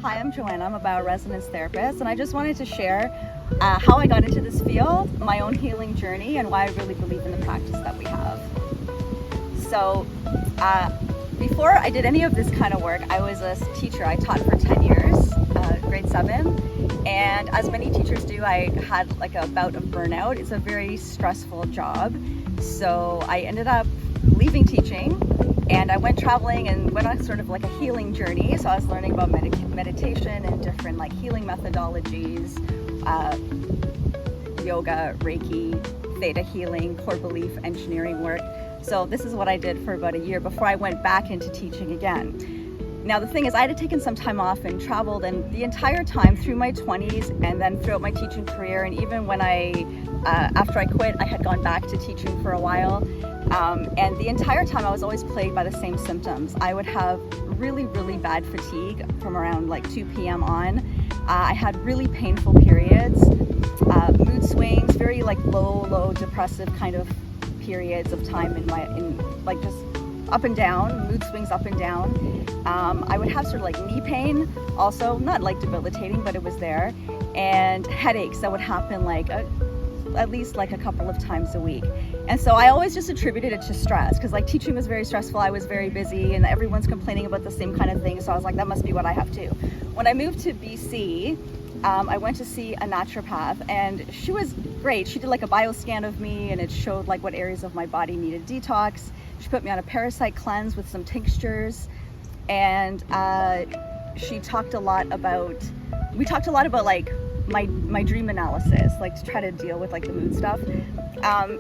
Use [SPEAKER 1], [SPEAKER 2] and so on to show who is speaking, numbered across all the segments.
[SPEAKER 1] Hi, I'm Joanna. I'm a bioresonance therapist, and I just wanted to share how I got into this field, my own healing journey, and why I really believe in the practice that we have. So, before I did any of this kind of work, I was a teacher. I taught for 10 years, grade 7, and as many teachers do, I had like a bout of burnout. It's a very stressful job, so I ended up leaving teaching, and I went traveling and went on sort of like a healing journey. So I was learning about meditation and different like healing methodologies, yoga, Reiki, theta healing, core belief engineering work. So this is what I did for about a year before I went back into teaching again. Now the thing is, I had taken some time off and traveled, and the entire time through my 20s and then throughout my teaching career, and even when after I quit, I had gone back to teaching for a while. And the entire time I was always plagued by the same symptoms. I would have really, really bad fatigue from around like 2 p.m. on. I had really painful periods, mood swings, very like low depressive kind of periods of time in like just up and down, mood swings up and down. I would have sort of like knee pain, also not like debilitating, but it was there, and headaches that would happen like at least like a couple of times a week. And so I always just attributed it to stress, because like teaching was very stressful, I was very busy, and everyone's complaining about the same kind of thing. So I was like, that must be what I have too. When I moved to BC, I went to see a naturopath, and she was great. She did like a bioscan of me, and it showed like what areas of my body needed detox. She put me on a parasite cleanse with some tinctures, and we talked a lot about like my dream analysis, like to try to deal with like the mood stuff.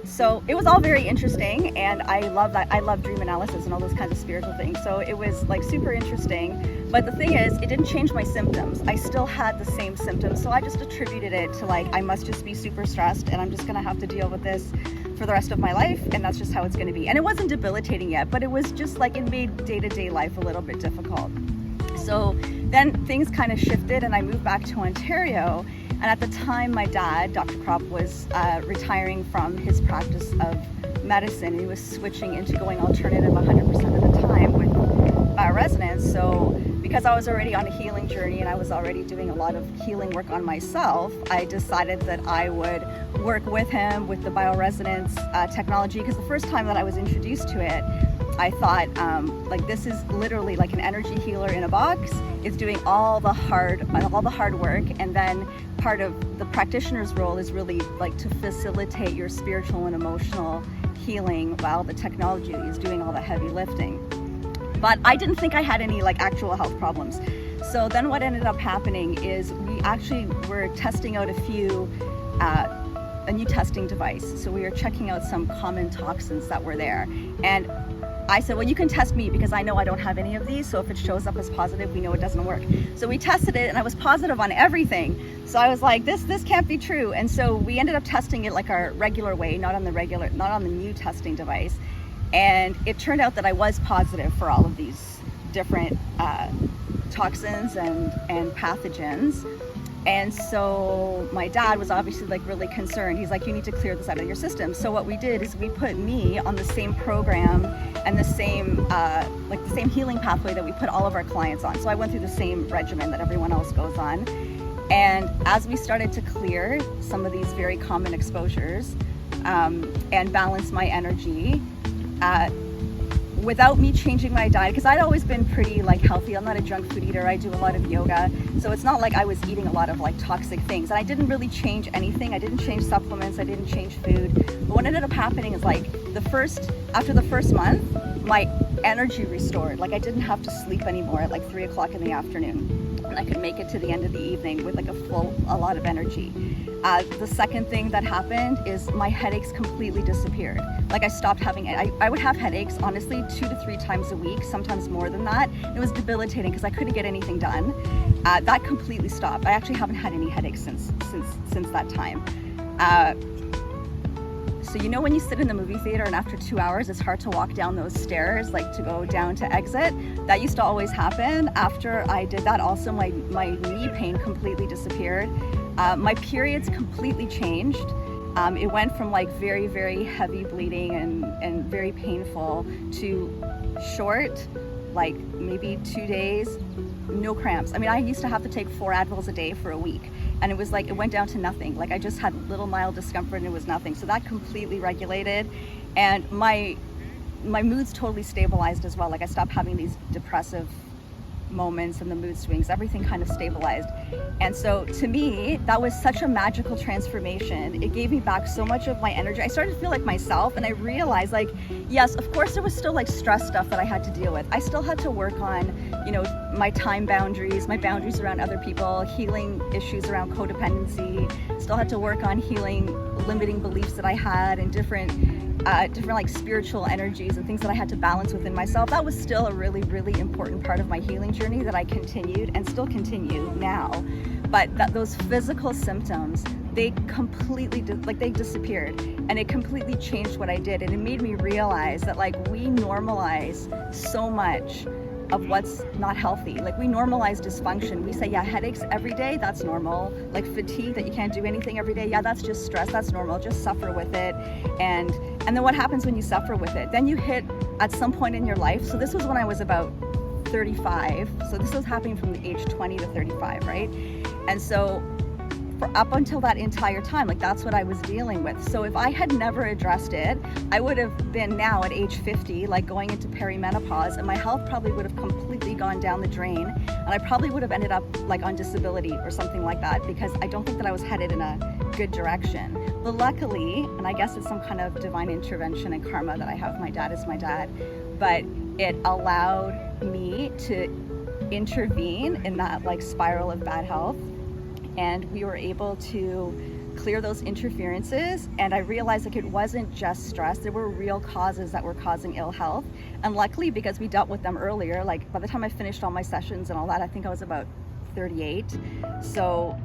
[SPEAKER 1] So it was all very interesting, and I love that. I love dream analysis and all those kinds of spiritual things. So it was like super interesting. But the thing is, it didn't change my symptoms. I still had the same symptoms. So I just attributed it to like, I must just be super stressed, and I'm just gonna have to deal with this for the rest of my life, and that's just how it's gonna be. And it wasn't debilitating yet, but it was just like, it made day-to-day life a little bit difficult. So then things kind of shifted, and I moved back to Ontario. And at the time, my dad, Dr. Krop, was retiring from his practice of medicine. He was switching into going alternative 100% of the time with bioresonance. So because I was already on a healing journey and I was already doing a lot of healing work on myself, I decided that I would work with him with the bioresonance technology. Because the first time that I was introduced to it, I thought, like, this is literally like an energy healer in a box. It's doing all the hard work, and then part of the practitioner's role is really like to facilitate your spiritual and emotional healing, while the technology is doing all the heavy lifting. But I didn't think I had any like actual health problems. So then what ended up happening is we actually were testing out a new testing device. So we were checking out some common toxins that were there, and I said, well, you can test me because I know I don't have any of these. So if it shows up as positive, we know it doesn't work. So we tested it, and I was positive on everything. So I was like, this can't be true. And so we ended up testing it like our regular way, not on the new testing device. And it turned out that I was positive for all of these different toxins and pathogens. And so my dad was obviously like really concerned. He's like, you need to clear this out of your system. So what we did is we put me on the same program and the same healing pathway that we put all of our clients on. So I went through the same regimen that everyone else goes on. And as we started to clear some of these very common exposures and balance my energy, without me changing my diet, because I'd always been pretty like healthy. I'm not a junk food eater. I do a lot of yoga, so it's not like I was eating a lot of like toxic things. And I didn't really change anything. I didn't change supplements. I didn't change food. But what ended up happening is like after the first month, my energy restored. Like I didn't have to sleep anymore at like 3 o'clock in the afternoon, and I could make it to the end of the evening with like a lot of energy. The second thing that happened is my headaches completely disappeared. Like I stopped having it. I would have headaches, honestly, 2 to 3 times a week, sometimes more than that. It was debilitating because I couldn't get anything done. That completely stopped. I actually haven't had any headaches since that time. So you know when you sit in the movie theater and after 2 hours it's hard to walk down those stairs, like to go down to exit? That used to always happen. After I did that, also my knee pain completely disappeared. My periods completely changed. It went from like very, very heavy bleeding and very painful to short, like maybe 2 days, no cramps. I mean, I used to have to take 4 Advils a day for a week, and it was like, it went down to nothing. Like I just had little mild discomfort and it was nothing. So that completely regulated, and my moods totally stabilized as well. Like I stopped having these depressive moments and the mood swings, everything kind of stabilized. And so to me, that was such a magical transformation. It gave me back so much of my energy. I started to feel like myself, and I realized, like, yes, of course there was still like stress stuff that I had to deal with. I still had to work on, you know, my time boundaries, my boundaries around other people, healing issues around codependency. Still had to work on healing limiting beliefs that I had, and different like spiritual energies and things that I had to balance within myself. That was still a really, really important part of my healing journey that I continued and still continue now. But those physical symptoms, they completely they disappeared, and it completely changed what I did. And it made me realize that like we normalize so much of what's not healthy. Like we normalize dysfunction. We say, yeah, headaches every day, that's normal. Like fatigue, that you can't do anything every day, yeah, that's just stress, that's normal, just suffer with it. And then what happens when you suffer with it? Then you hit at some point in your life. So this was when I was about 35. So this was happening from the age 20 to 35, right? And so for up until that entire time, like that's what I was dealing with. So if I had never addressed it, I would have been now at age 50, like going into perimenopause, and my health probably would have completely gone down the drain, and I probably would have ended up like on disability or something like that, because I don't think that I was headed in a good direction. But luckily, and I guess it's some kind of divine intervention and karma that I have, my dad is my dad, but it allowed me to intervene in that like spiral of bad health. And we were able to clear those interferences, and I realized like it wasn't just stress, there were real causes that were causing ill health. And luckily, because we dealt with them earlier, like by the time I finished all my sessions and all that, I think I was about 38. So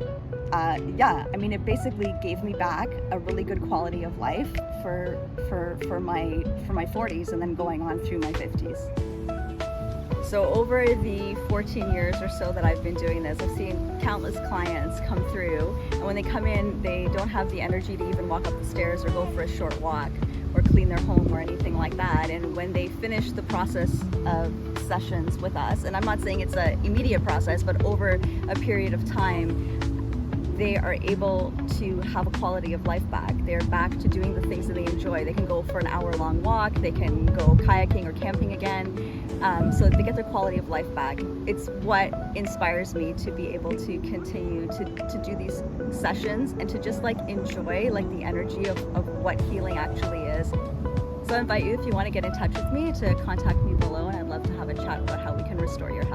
[SPEAKER 1] yeah, I mean, it basically gave me back a really good quality of life for my 40s and then going on through my 50s. So over the 14 years or so that I've been doing this, I've seen countless clients come through, and when they come in, they don't have the energy to even walk up the stairs or go for a short walk or clean their home or anything like that. And when they finish the process of sessions with us, and I'm not saying it's an immediate process, but over a period of time, they are able to have a quality of life back. They're back to doing the things that they enjoy. They can go for an hour-long walk, they can go kayaking or camping again, so they get their quality of life back. It's what inspires me to be able to continue to do these sessions and to just like enjoy like the energy of what healing actually is. So I invite you, if you want to get in touch with me, to contact me below, and I'd love to have a chat about how we can restore your health.